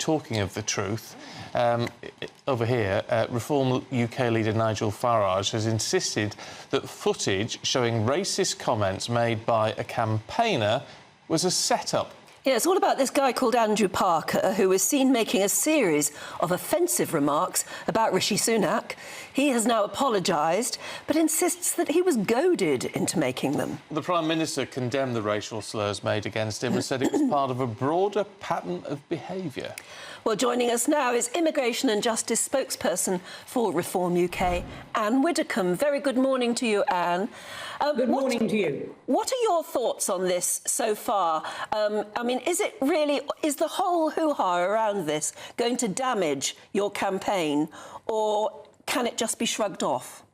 talking of the truth, over here, Reform UK leader Nigel Farage has insisted that footage showing racist comments made by a campaigner was a set-up. Yeah, it's all about this guy called Andrew Parker, who was seen making a series of offensive remarks about Rishi Sunak. He has now apologised, but insists that he was goaded into making them. The Prime Minister condemned the racial slurs made against him and said it was part of a broader pattern of behaviour. Well, joining us now is Immigration and Justice spokesperson for Reform UK, Anne Widdecombe. Very good morning to you, Anne. Good morning to you. What are your thoughts on this so far? I mean, is the whole hoo-ha around this going to damage your campaign, or can it just be shrugged off?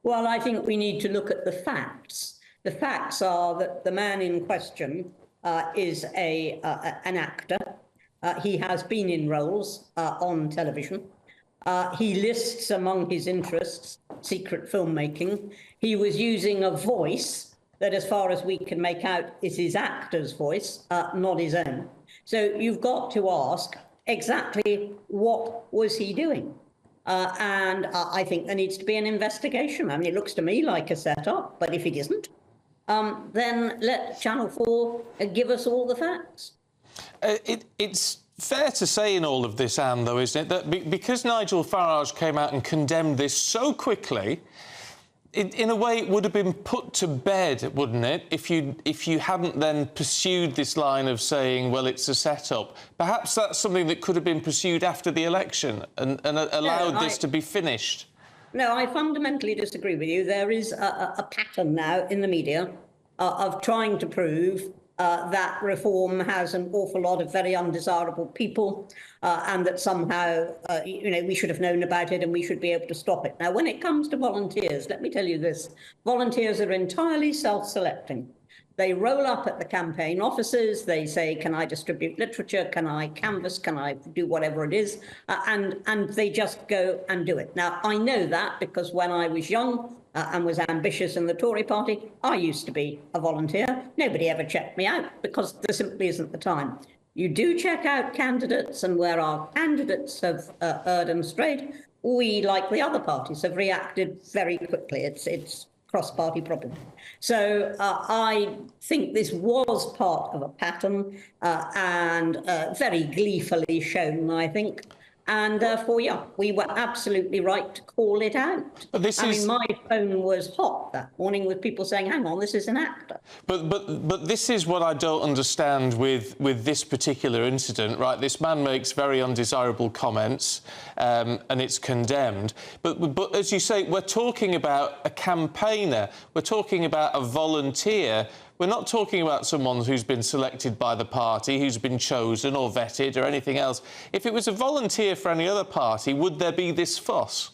Well, I think we need to look at the facts. The facts are that the man in question is an actor. He has been in roles on television. He lists among his interests secret filmmaking. He was using a voice that, as far as we can make out, is his actor's voice, not his own. So you've got to ask exactly what was he doing? And I think there needs to be an investigation. I mean, it looks to me like a setup, but if it isn't, then let Channel 4 give us all the facts. It's fair to say in all of this, Anne, though, isn't it, that because Nigel Farage came out and condemned this so quickly, in a way it would have been put to bed, wouldn't it, if you hadn't then pursued this line of saying, well, it's a set-up. Perhaps that's something that could have been pursued after the election and allowed this to be finished. No, I fundamentally disagree with you. There is a pattern now in the media of trying to prove that Reform has an awful lot of very undesirable people and that somehow, we should have known about it and we should be able to stop it. Now, when it comes to volunteers, let me tell you this. Volunteers are entirely self-selecting. They roll up at the campaign offices, they say, can I distribute literature, can I canvass, can I do whatever it is, and they just go and do it. Now, I know that because when I was young and was ambitious in the Tory party, I used to be a volunteer. Nobody ever checked me out because there simply isn't the time. You do check out candidates, and where our candidates have erred and strayed, we, like the other parties, have reacted very quickly. It's cross-party problem. So I think this was part of a pattern and very gleefully shown, I think. And therefore, yeah, we were absolutely right to call it out. But I mean, my phone was hot that morning with people saying, hang on, this is an actor. But this is what I don't understand with this particular incident, right? This man makes very undesirable comments and it's condemned. But as you say, we're talking about a campaigner. We're talking about a volunteer. We're not talking about someone who's been selected by the party, who's been chosen or vetted or anything else. If it was a volunteer for any other party, would there be this fuss?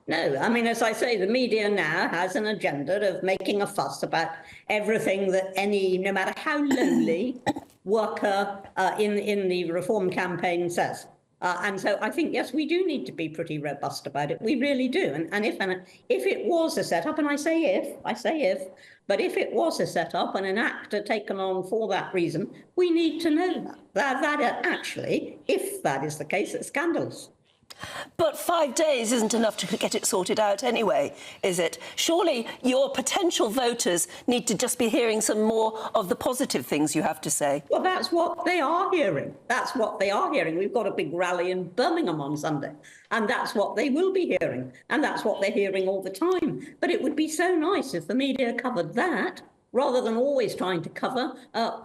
No, I mean, as I say, the media now has an agenda of making a fuss about everything that no matter how lowly, worker in the Reform campaign says. And so I think, yes, we do need to be pretty robust about it. We really do. And if it was a setup, and I say if, but if it was a setup and an actor taken on for that reason, we need to know that actually, if that is the case, it's scandalous. But 5 days isn't enough to get it sorted out anyway, is it? Surely your potential voters need to just be hearing some more of the positive things you have to say. Well, that's what they are hearing. That's what they are hearing. We've got a big rally in Birmingham on Sunday, and that's what they will be hearing, and that's what they're hearing all the time. But it would be so nice if the media covered that, rather than always trying to cover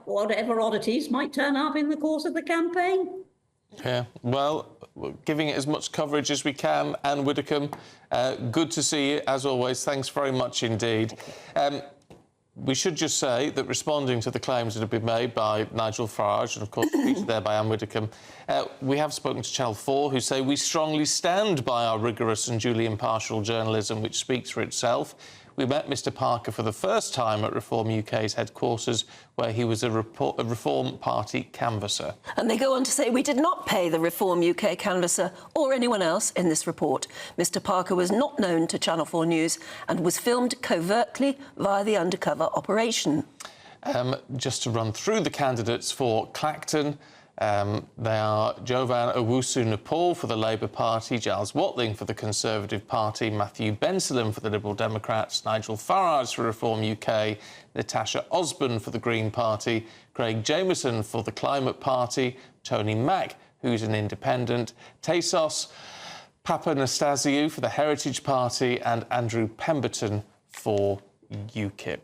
whatever oddities might turn up in the course of the campaign. Yeah, well, we're giving it as much coverage as we can. Anne Widdecombe, good to see you, as always. Thanks very much indeed. We should just say that responding to the claims that have been made by Nigel Farage, and of course featured there by Anne Widdecombe, we have spoken to Channel 4, who say we strongly stand by our rigorous and duly impartial journalism, which speaks for itself. We met Mr Parker for the first time at Reform UK's headquarters, where he was a Reform Party canvasser. And they go on to say, we did not pay the Reform UK canvasser or anyone else in this report. Mr Parker was not known to Channel 4 News and was filmed covertly via the undercover operation. Just to run through the candidates for Clacton, They are Jovan Owusu-Nepal for the Labour Party, Giles Watling for the Conservative Party, Matthew Bensalem for the Liberal Democrats, Nigel Farage for Reform UK, Natasha Osborne for the Green Party, Craig Jameson for the Climate Party, Tony Mack, who's an independent, Tesos Papanastasiou for the Heritage Party, and Andrew Pemberton for UKIP.